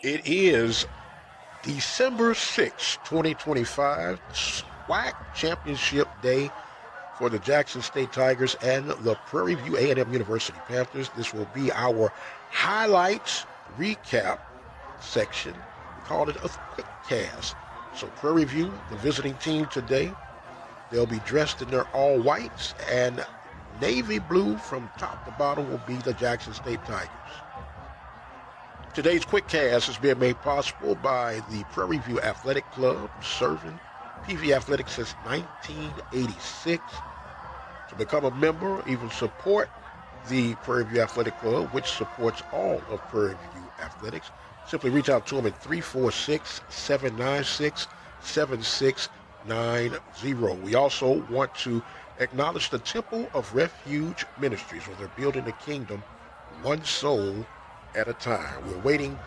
It is December 6, 2025, Swac Championship Day for the Jackson State Tigers and the Prairie View A&M University Panthers. This will be our highlights recap section. We called it a quick cast. So Prairie View, the visiting team today, they'll be dressed in their all whites, and navy blue from top to bottom will be the Jackson State Tigers. Today's quick cast is being made possible by the Prairie View Athletic Club, serving PV Athletics since 1986. To become a member, even support the Prairie View Athletic Club, which supports all of Prairie View Athletics, simply reach out to them at 346-796-7690. We also want to acknowledge the Temple of Refuge Ministries, where they're building the kingdom one soul at a time. We're waiting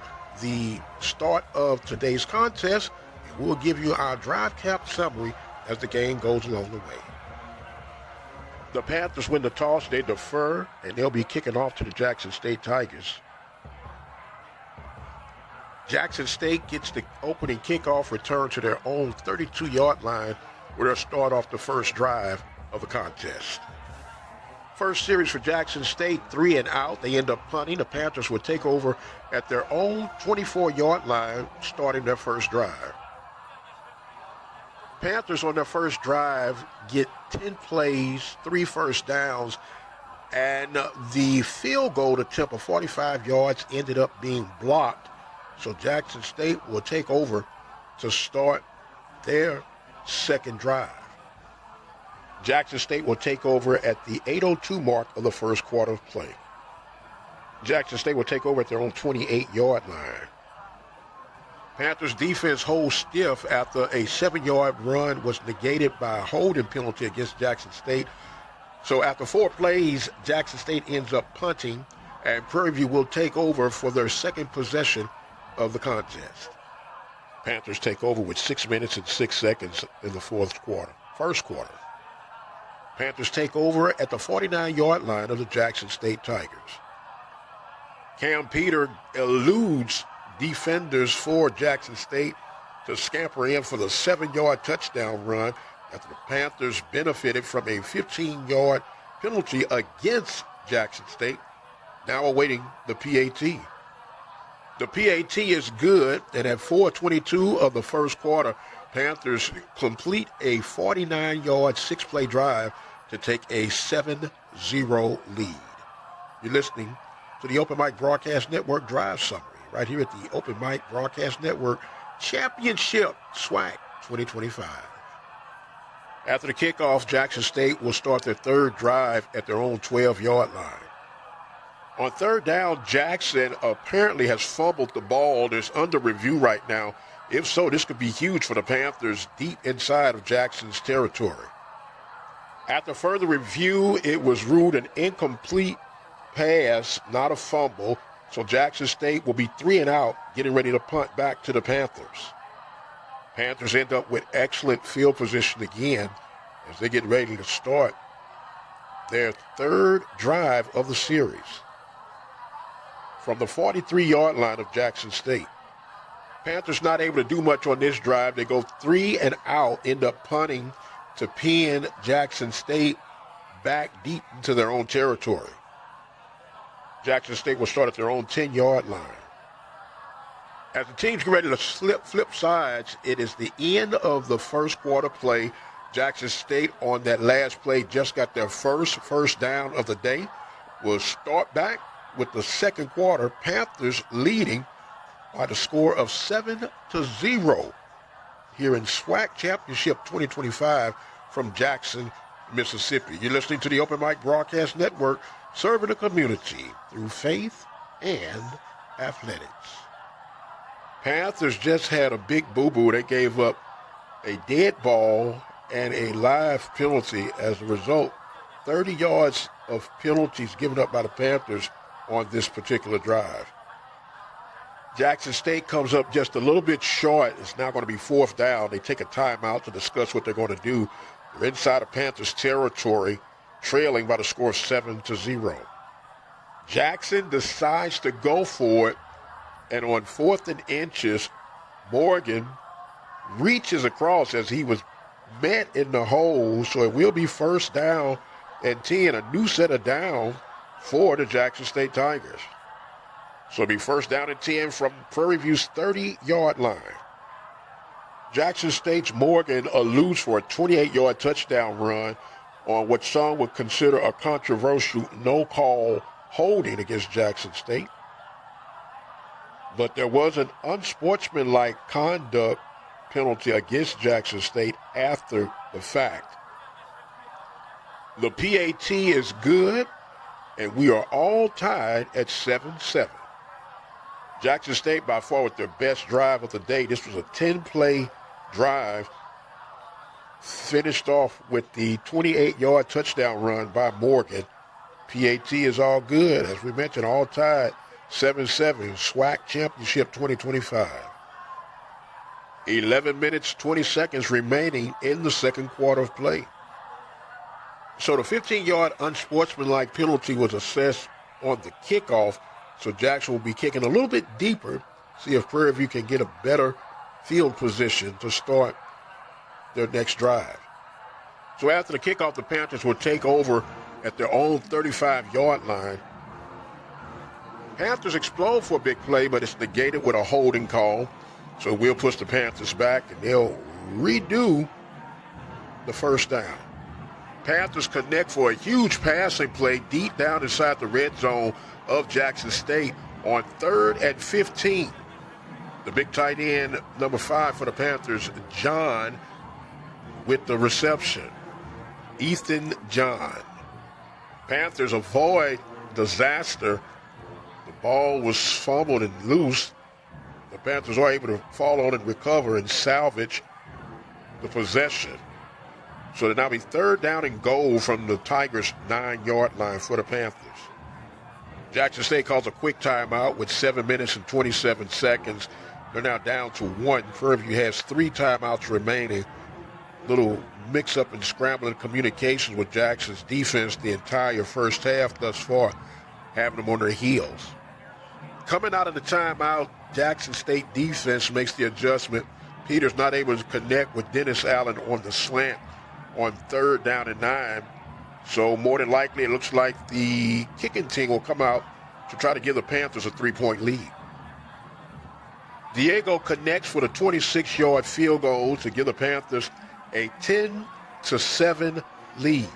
the start of today's contest, and we'll give you our drive cap summary as the game goes along the way. The Panthers win the toss, they defer, and they'll be kicking off to the Jackson State Tigers. Jackson State gets the opening kickoff return to their own 32-yard line, where they'll start off the first drive of the contest. First series for Jackson State, 3 and out. They end up punting. The Panthers will take over at their own 24-yard line, starting their first drive. Panthers on their first drive get 10 plays, 3 first downs, and the field goal attempt of 45 yards ended up being blocked. So Jackson State will take over to start their second drive. Jackson State will take over at the 8:02 mark of the first quarter of play. Jackson State will take over at their own 28-yard line. Panthers defense holds stiff after a 7-yard run was negated by a holding penalty against Jackson State. So after 4 plays, Jackson State ends up punting, and Prairie View will take over for their second possession of the contest. Panthers take over with 6 minutes and 6 seconds in the first quarter. Panthers take over at the 49-yard line of the Jackson State Tigers. Cam Peter eludes defenders for Jackson State to scamper in for the 7-yard touchdown run after the Panthers benefited from a 15-yard penalty against Jackson State, now awaiting the PAT. The PAT is good, and at 4:22 of the first quarter, Panthers complete a 49-yard, 6-play drive to take a 7-0 lead. You're listening to the Open Mic Broadcast Network Drive Summary right here at the Open Mic Broadcast Network Championship Swac 2025. After the kickoff, Jackson State will start their third drive at their own 12-yard line. On third down, Jackson apparently has fumbled the ball. It's under review right now. If so, this could be huge for the Panthers deep inside of Jackson's territory. After further review, it was ruled an incomplete pass, not a fumble. So Jackson State will be 3 and out, getting ready to punt back to the Panthers. Panthers end up with excellent field position again as they get ready to start their third drive of the series. From the 43-yard line of Jackson State. Panthers not able to do much on this drive. They go 3 and out, end up punting to pin Jackson State back deep into their own territory. Jackson State will start at their own 10-yard line. As the teams get ready to flip sides, it is the end of the first quarter play. Jackson State on that last play just got their first down of the day. Will start back with the second quarter, Panthers leading by the score of 7-0 here in Swac Championship 2025 from Jackson, Mississippi. You're listening to the Open Mic Broadcast Network, serving the community through faith and athletics. Panthers just had a big boo-boo. They gave up a dead ball and a live penalty. As a result, 30 yards of penalties given up by the Panthers on this particular drive. Jackson State comes up just a little bit short. It's now going to be 4th down. They take a timeout to discuss what they're going to do. They're inside of Panthers territory, trailing by the score of 7-0. Jackson decides to go for it And on 4th and inches, Morgan reaches across as he was met in the hole. So it will be first down and 10, a new set of down for the Jackson State Tigers. So it'll be first down and 10 from Prairie View's 30-yard line. Jackson State's Morgan alludes for a 28-yard touchdown run on what some would consider a controversial no-call holding against Jackson State. But there was an unsportsmanlike conduct penalty against Jackson State after the fact. The PAT is good, and we are all tied at 7-7. Jackson State by far with their best drive of the day. This was a 10-play drive, finished off with the 28-yard touchdown run by Morgan. PAT is all good. As we mentioned, all tied 7-7. Swac Championship 2025. 11 minutes, 20 seconds remaining in the second quarter of play. So the 15-yard unsportsmanlike penalty was assessed on the kickoff. So Jackson will be kicking a little bit deeper, see if Prairie View can get a better field position to start their next drive. So after the kickoff, the Panthers will take over at their own 35-yard line. Panthers explode for a big play, but it's negated with a holding call. So we'll push the Panthers back, and they'll redo the first down. Panthers connect for a huge passing play deep down inside the red zone of Jackson State on 3rd and 15. The big tight end, number 5 for the Panthers, John, with the reception. Ethan John. Panthers avoid disaster. The ball was fumbled and loose. The Panthers are able to fall on and recover and salvage the possession. So it'll now be 3rd down and goal from the Tigers' 9-yard line for the Panthers. Jackson State calls a quick timeout with 7 minutes and 27 seconds. They're now down to 1. Prairie View has 3 timeouts remaining. Little mix-up and scrambling communications with Jackson's defense the entire first half thus far, having them on their heels. Coming out of the timeout, Jackson State defense makes the adjustment. Peters not able to connect with Dennis Allen on the slant on 3rd down and 9. So more than likely, it looks like the kicking team will come out to try to give the Panthers a 3-point lead. Diego connects for the 26-yard field goal to give the Panthers a 10-7 lead.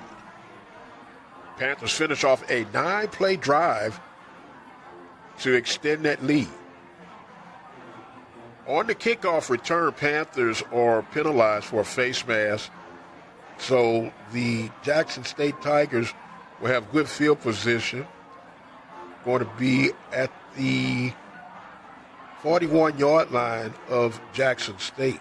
Panthers finish off a 9-play drive to extend that lead. On the kickoff return, Panthers are penalized for a face mask. So the Jackson State Tigers will have good field position. Going to be at the 41-yard line of Jackson State.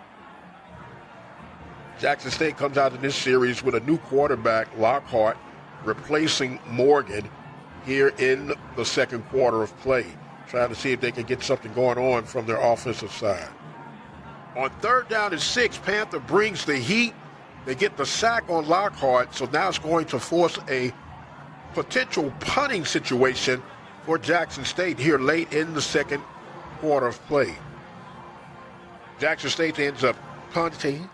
Jackson State comes out in this series with a new quarterback, Lockhart, replacing Morgan here in the second quarter of play, trying to see if they can get something going on from their offensive side. On 3rd down and 6, Panther brings the heat. They get the sack on Lockhart, so now it's going to force a potential punting situation for Jackson State here late in the second quarter of play. Jackson State ends up punting.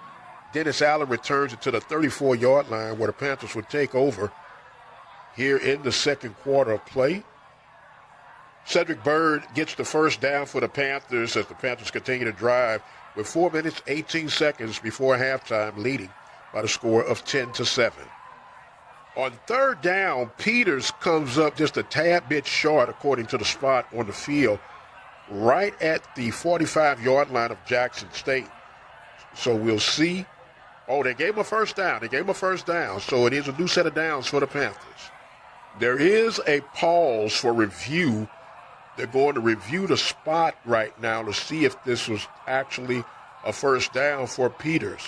Dennis Allen returns it to the 34-yard line where the Panthers would take over here in the second quarter of play. Cedric Byrd gets the first down for the Panthers as the Panthers continue to drive with 4 minutes, 18 seconds before halftime, leading by the score of 10-7. On 3rd down, Peters comes up just a tad bit short, according to the spot on the field, right at the 45-yard line of Jackson State. So we'll see. Oh, they gave him a first down. So it is a new set of downs for the Panthers. There is a pause for review. They're going to review the spot right now to see if this was actually a first down for Peters.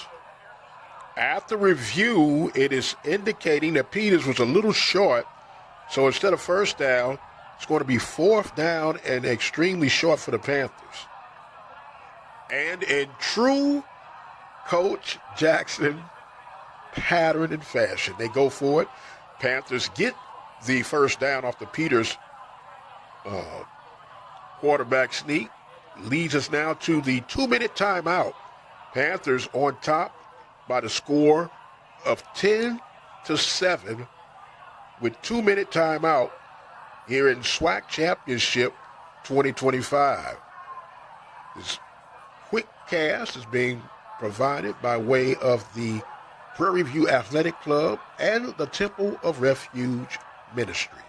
After review, it is indicating that Peters was a little short. So instead of first down, it's going to be 4th down and extremely short for the Panthers. And in true Coach Jackson pattern and fashion, they go for it. Panthers get the first down off the Peters quarterback sneak. leads us now to the 2-minute timeout. Panthers on top by the score of 10-7 with 2-minute timeout here in Swac Championship 2025. This QUICKCAST is being provided by way of the Prairie View Athletic Club and the Temple of Refuge Ministries.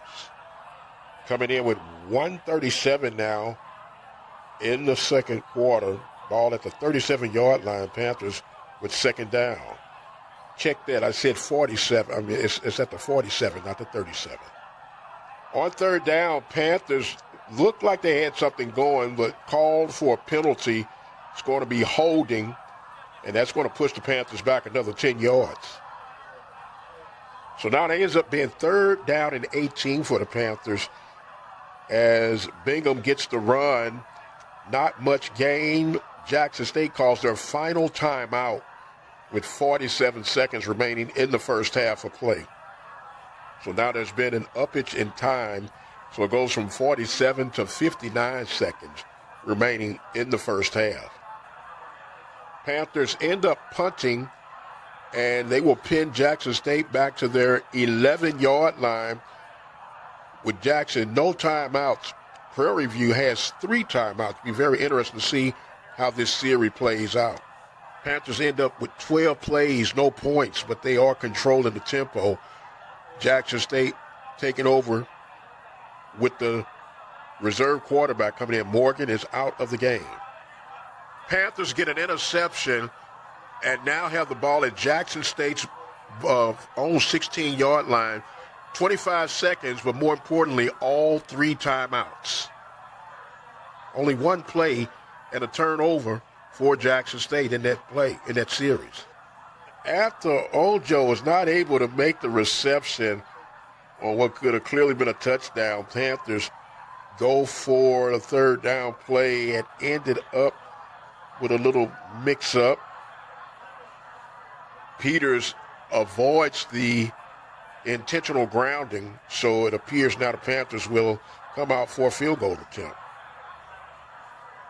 Coming in with 1:37 now in the second quarter. Ball at the 37-yard line. Panthers with second down. Check that. I said 47. I mean, it's at the 47, not the 37. On third down, Panthers looked like they had something going, but called for a penalty. It's going to be holding, and that's going to push the Panthers back another 10 yards. So now it ends up being third down and 18 for the Panthers as Bingham gets the run. Not much gain. Jackson State calls their final timeout with 47 seconds remaining in the first half of play. So now there's been an uppage in time. So it goes from 47 to 59 seconds remaining in the first half. Panthers end up punting, and they will pin Jackson State back to their 11-yard line. With Jackson, no timeouts. Prairie View has 3 timeouts. It'll be very interesting to see how this series plays out. Panthers end up with 12 plays, no points, but they are controlling the tempo. Jackson State taking over with the reserve quarterback coming in. Morgan is out of the game. Panthers get an interception and now have the ball at Jackson State's own 16-yard line. 25 seconds, but more importantly, all 3 timeouts. Only one play and a turnover for Jackson State in that series. After Ojo was not able to make the reception on what could have clearly been a touchdown, Panthers go for a third down play and ended up with a little mix-up. Peters avoids the intentional grounding, so it appears now the Panthers will come out for a field goal attempt.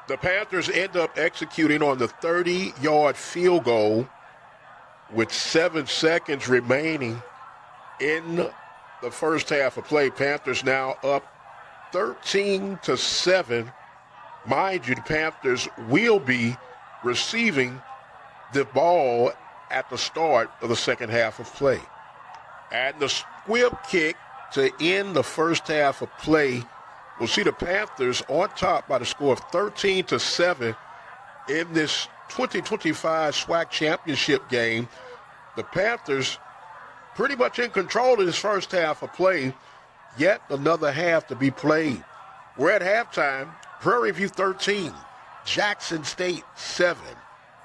The Panthers end up executing on the 30-yard field goal with 7 seconds remaining in the first half of play. Panthers now up 13-7. Mind you, the Panthers will be receiving the ball at the start of the second half of play. And the squib kick to end the first half of play will see the Panthers on top by the score of 13-7 in this 2025 Swac Championship game. The Panthers pretty much in control of this first half of play, yet another half to be played. We're at halftime, Prairie View 13, Jackson State 7.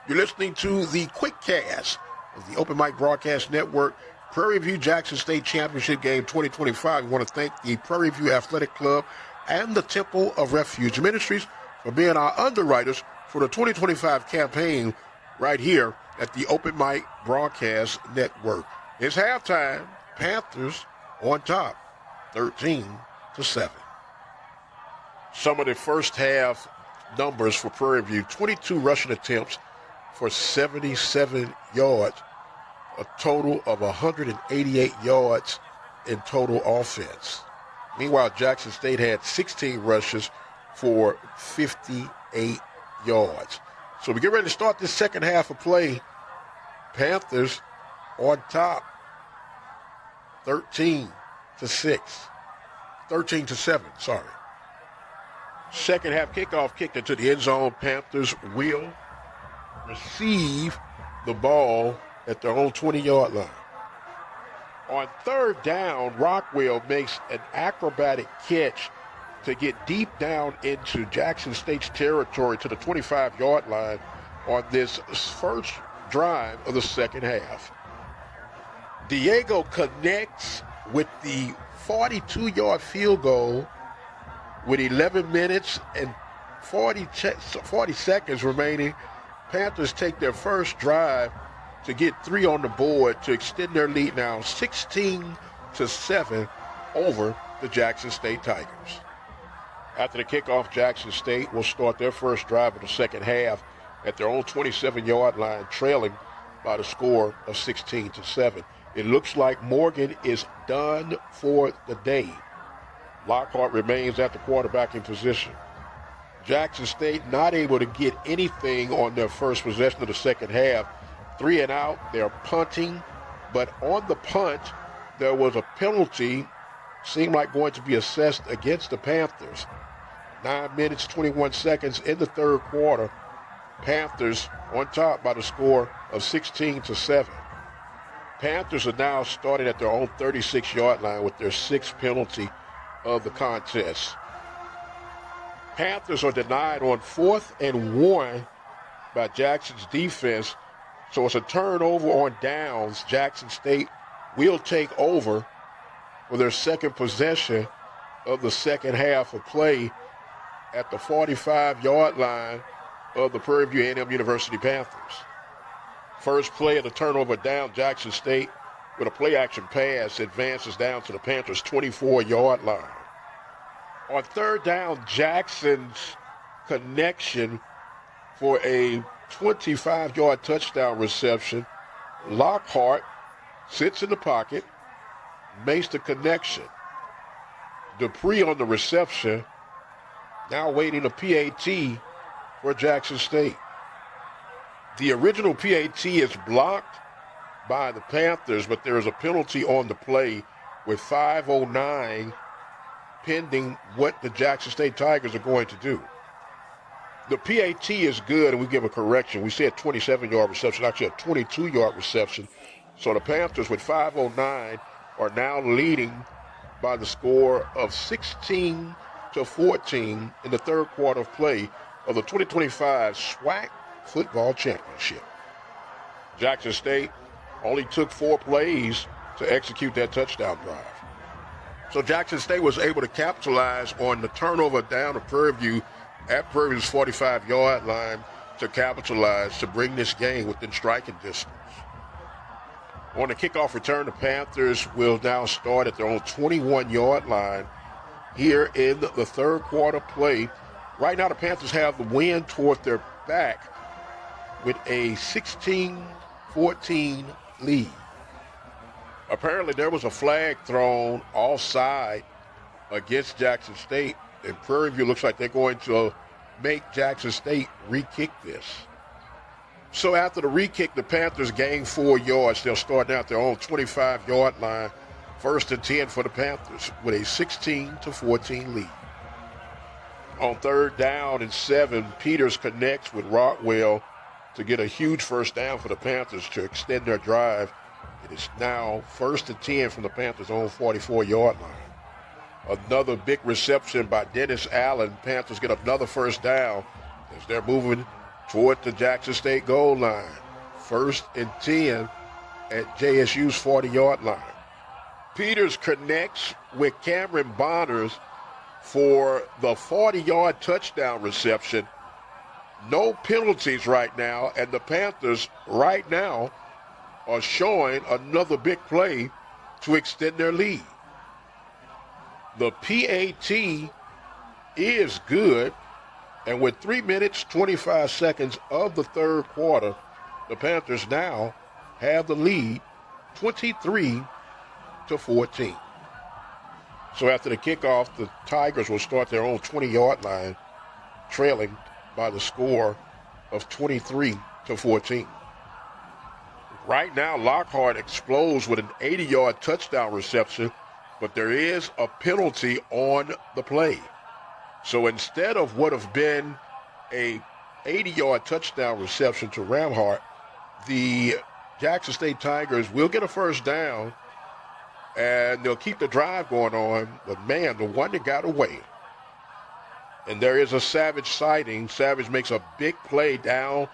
You're listening to the QUICKCAST of the Open Mic Broadcast Network, Prairie View Jackson State Championship Game 2025. We want to thank the Prairie View Athletic Club and the Temple of Refuge Ministries for being our underwriters for the 2025 campaign right here at the Open Mic Broadcast Network. It's halftime. Panthers on top, 13-7. Some of the first half numbers for Prairie View: 22 rushing attempts for 77 yards, a total of 188 yards in total offense. Meanwhile, Jackson State had 16 rushes for 58 yards. So we get ready to start this second half of play. Panthers on top, 13-7, sorry. Second half kickoff kicked into the end zone. Panthers will receive the ball at their own 20-yard line. On third down, Rockwell makes an acrobatic catch to get deep down into Jackson State's territory to the 25-yard line on this first drive of the second half. Diego connects with the 42-yard field goal with 11 minutes and 40 seconds remaining. Panthers take their first drive to get 3 on the board to extend their lead now 16-7 over the Jackson State Tigers. After the kickoff, Jackson State will start their first drive of the second half at their own 27-yard line, trailing by the score of 16-7. It looks like Morgan is done for the day. Lockhart remains at the quarterbacking position. Jackson State not able to get anything on their first possession of the second half. 3 and out, they're punting, but on the punt, there was a penalty, seemed like going to be assessed against the Panthers. 9 minutes, 21 seconds in the third quarter. Panthers on top by the score of 16-7. Panthers are now starting at their own 36-yard line with their 6th penalty of the contest. Panthers are denied on 4th and 1 by Jackson's defense, so it's a turnover on downs. Jackson State will take over for their second possession of the second half of play at the 45-yard line of the Prairie View A&M University Panthers. First play of the turnover down, Jackson State with a play-action pass advances down to the Panthers' 24-yard line. On third down, Jackson's connection for a 25-yard touchdown reception. Lockhart sits in the pocket, makes the connection. Dupree on the reception, now waiting a PAT for Jackson State. The original PAT is blocked by the Panthers, but there is a penalty on the play with 5:09 pending what the Jackson State Tigers are going to do. The PAT is good, and we give a correction. We said 27-yard reception, actually a 22-yard reception. So the Panthers with 5:09 are now leading by the score of 16-14 in the third quarter of play of the 2025 Swac Football Championship. Jackson State only took 4 plays to execute that touchdown drive. So Jackson State was able to capitalize on the turnover down to Prairie View at Prairie View's 45-yard line to capitalize to bring this game within striking distance. On the kickoff return, the Panthers will now start at their own 21-yard line here in the third quarter play. Right now, the Panthers have the wind toward their back with a 16-14 lead. Apparently, there was a flag thrown offside against Jackson State, and Prairie View looks like they're going to make Jackson State re-kick this. So after the re-kick, the Panthers gain 4 yards. They'll start now at their own 25-yard line. First and 10 for the Panthers with a 16-14 lead. On third down and 7, Peters connects with Rockwell to get a huge first down for the Panthers to extend their drive. It is now first and 10 from the Panthers' own 44-yard line. Another big reception by Dennis Allen. Panthers get another first down as they're moving toward the Jackson State goal line. First and 10 at JSU's 40-yard line. Peters connects with Cameron Bonners for the 40-yard touchdown reception. No penalties right now, and the Panthers right now are showing another big play to extend their lead. The PAT is good, and with 3 minutes, 25 seconds of the third quarter, the Panthers now have the lead 23-14. So after the kickoff, the Tigers will start their own 20-yard line, trailing by the score of 23-14. Right now, Lockhart explodes with an 80-yard touchdown reception, but there is a penalty on the play. So instead of what have been a 80-yard touchdown reception to Ramhart, the Jackson State Tigers will get a first down, and they'll keep the drive going on. But, man, the one that got away. And there is a Savage sighting. Savage makes a big play down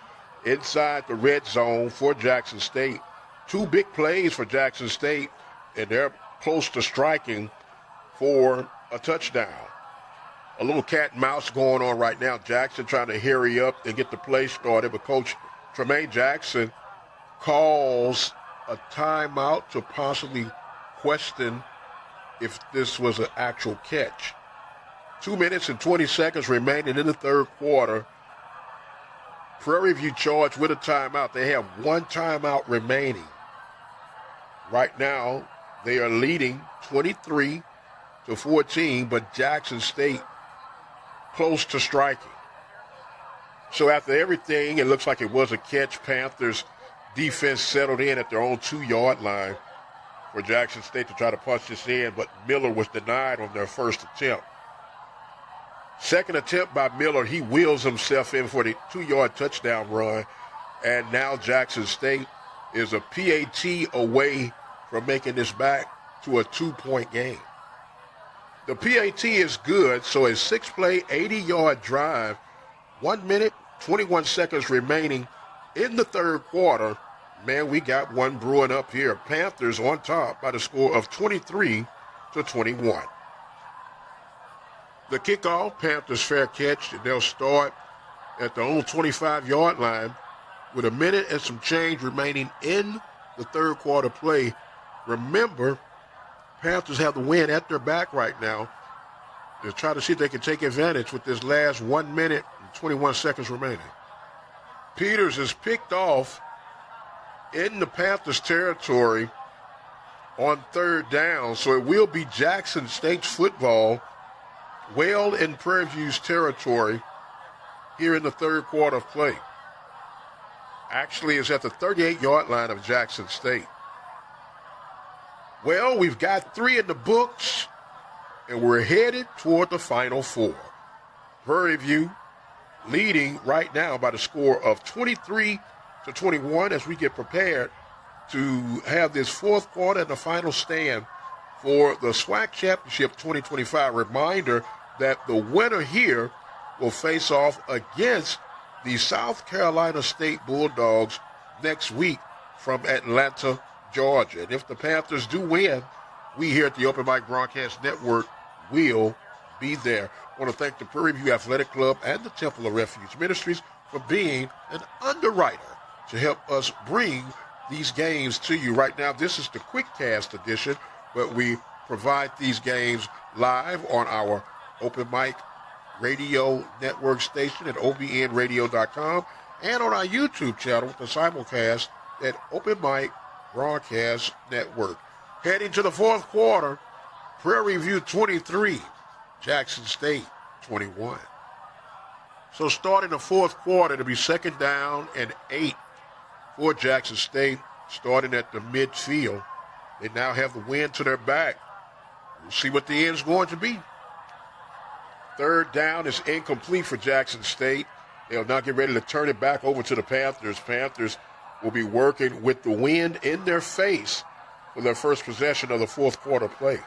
inside the red zone for Jackson State. 2 big plays for Jackson State, and they're close to striking for a touchdown. A little cat and mouse going on right now. Jackson trying to hurry up and get the play started, but Coach Tremaine Jackson calls a timeout to possibly question if this was an actual catch. 2 minutes and 20 seconds remaining in the third quarter. Prairie View charged with a timeout. They have one timeout remaining. Right now, they are leading 23-14, but Jackson State close to striking. So after everything, it looks like it was a catch. Panthers defense settled in at their own 2-yard line for Jackson State to try to punch this in, but Miller was denied on their first attempt. Second attempt by Miller, he wheels himself in for the 2-yard touchdown run, and now Jackson State is a PAT away from making this back to a 2-point game. The PAT is good, so a 6-play, 80-yard drive, 1 minute, 21 seconds remaining in the third quarter. Man, we got one brewing up here. Panthers on top by the score of 23-21. The kickoff, Panthers fair catch, and they'll start at their own 25-yard line with a minute and some change remaining in the third quarter play. Remember, Panthers have the wind at their back right now. They'll try to see if they can take advantage with this last 1 minute and 21 seconds remaining. Peters is picked off in the Panthers territory on third down, so it will be Jackson State's football well in Prairie View's territory here in the third quarter of play. Actually, it's at the 38-yard line of Jackson State. Well, we've got 3 in the books, and we're headed toward the Final Four. Prairie View leading right now by the score of 23-21 as we get prepared to have this fourth quarter and the final stand for the Swac Championship 2025. Reminder that the winner here will face off against the South Carolina State Bulldogs next week from Atlanta, Georgia. And if the Panthers do win, we here at the Open Mic Broadcast Network will be there. I want to thank the Prairie View Athletic Club and the Temple of Refuge Ministries for being an underwriter to help us bring these games to you. Right now, this is the QUICKCAST edition, but we provide these games live on our Open Mic Radio Network station at obnradio.com and on our YouTube channel with the simulcast at Open Mic Broadcast Network. Heading to the fourth quarter, Prairie View 23, Jackson State 21. So starting the fourth quarter, it'll be second down and 8 for Jackson State, starting at the midfield. They now have the wind to their back. We'll see what the end's going to be. Third down is incomplete for Jackson State. They'll now get ready to turn it back over to the Panthers. Panthers will be working with the wind in their face for their first possession of the fourth quarter play.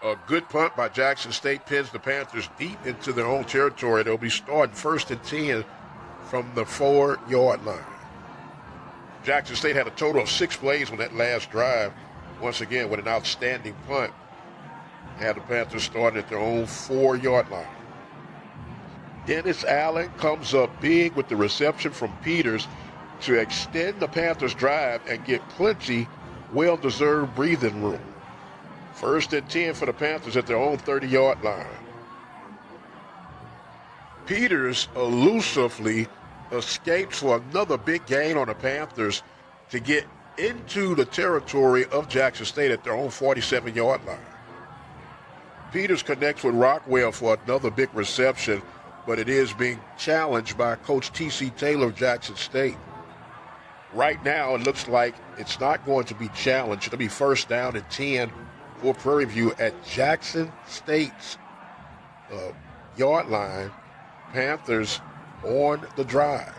A good punt by Jackson State pins the Panthers deep into their own territory. They'll be starting first and 10 from the 4-yard line. Jackson State had a total of 6 plays on that last drive. Once again, with an outstanding punt. Had the Panthers starting at their own 4-yard line. Dennis Allen comes up big with the reception from Peters to extend the Panthers' drive and get plenty well-deserved breathing room. First and 10 for the Panthers at their own 30-yard line. Peters elusively escapes for another big gain on the Panthers to get into the territory of Jackson State at their own 47-yard line. Peters connects with Rockwell for another big reception, but it is being challenged by Coach T.C. Taylor of Jackson State. Right now, it looks like it's not going to be challenged. It'll be first down and 10 for Prairie View at Jackson State's yard line. Panthers on the drive.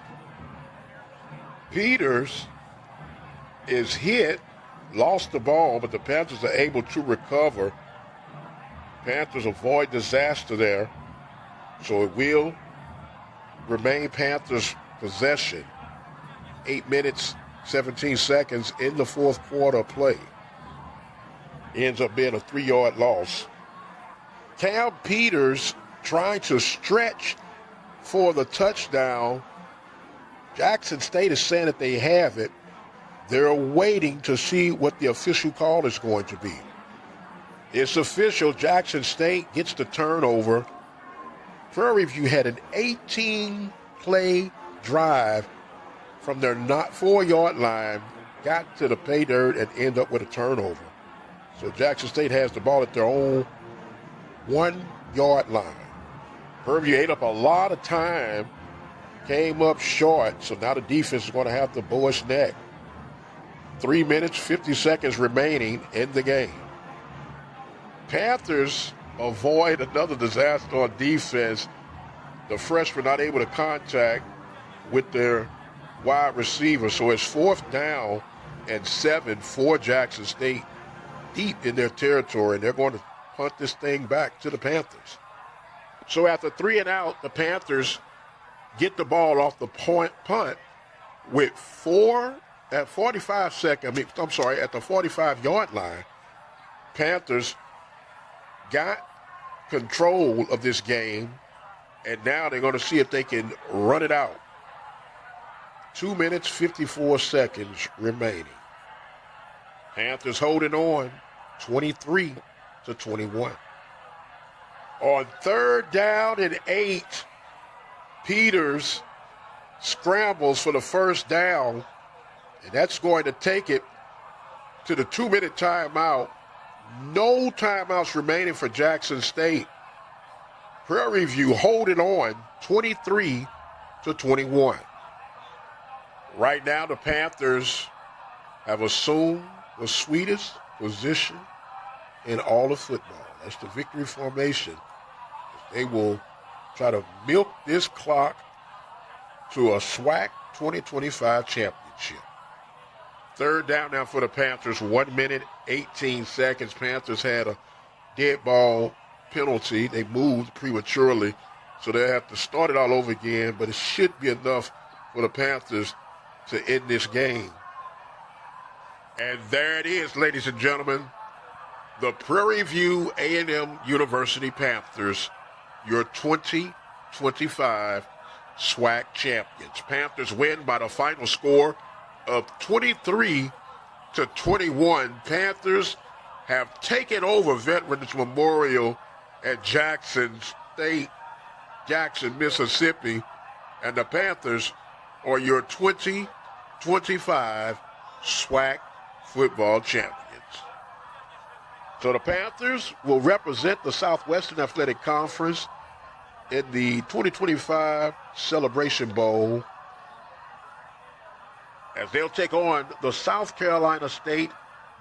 Peters is hit, lost the ball, but the Panthers are able to recover. Panthers avoid disaster there, so it will remain Panthers' possession. 8 minutes, 17 seconds in the fourth quarter play. Ends up being a 3-yard loss. Cam Peters trying to stretch for the touchdown. Jackson State is saying that they have it. They're waiting to see what the official call is going to be. It's official. Jackson State gets the turnover. Prairie View had an 18-play drive from their 4-yard line, got to the pay dirt, and end up with a turnover. So Jackson State has the ball at their own 1-yard line. Prairie View ate up a lot of time, came up short, so now the defense is going to have to bow its neck. 3 minutes, 50 seconds remaining in the game. Panthers avoid another disaster on defense. The freshmen not able to contact with their wide receiver. So it's 4th down and 7 for Jackson State, deep in their territory. And they're going to punt this thing back to the Panthers. So after 3 and out, the Panthers get the ball off the punt with at the 45-yard line. Panthers got control of this game, and now they're going to see if they can run it out. 2 minutes, 54 seconds remaining. Panthers holding on, 23-21. On 3rd down and 8, Peters scrambles for the first down, and that's going to take it to the 2-minute timeout. No timeouts remaining for Jackson State. Prairie View holding on, 23-21. Right now, the Panthers have assumed the sweetest position in all of football. That's the victory formation. They will try to milk this clock to a Swac 2025 championship. 3rd down now for the Panthers, 1 minute, 18 seconds. Panthers had a dead ball penalty. They moved prematurely, so they have to start it all over again, but it should be enough for the Panthers to end this game. And there it is, ladies and gentlemen. The Prairie View A&M University Panthers, your 2025 SWAC champions. Panthers win by the final score of 23-21. Panthers have taken over Veterans Memorial at Jackson State, Jackson, Mississippi, and the Panthers are your 2025 SWAC football champions. So the Panthers will represent the Southwestern Athletic Conference in the 2025 Celebration Bowl, as they'll take on the South Carolina State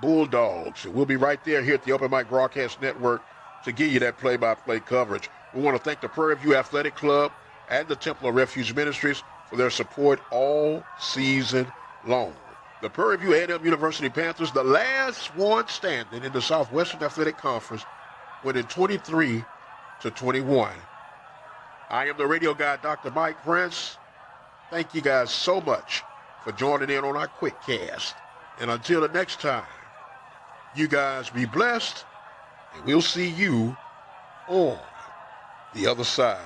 Bulldogs. We'll be right there here at the Open Mic Broadcast Network to give you that play-by-play coverage. We want to thank the Prairie View Athletic Club and the Temple of Refuge Ministries for their support all season long. The Prairie View A&M University Panthers, the last one standing in the Southwestern Athletic Conference, winning 23-21. I am the radio guy, Dr. Mike Prince. Thank you guys so much for joining in on our QUICKCAST. And until the next time, you guys be blessed, and we'll see you on the other side.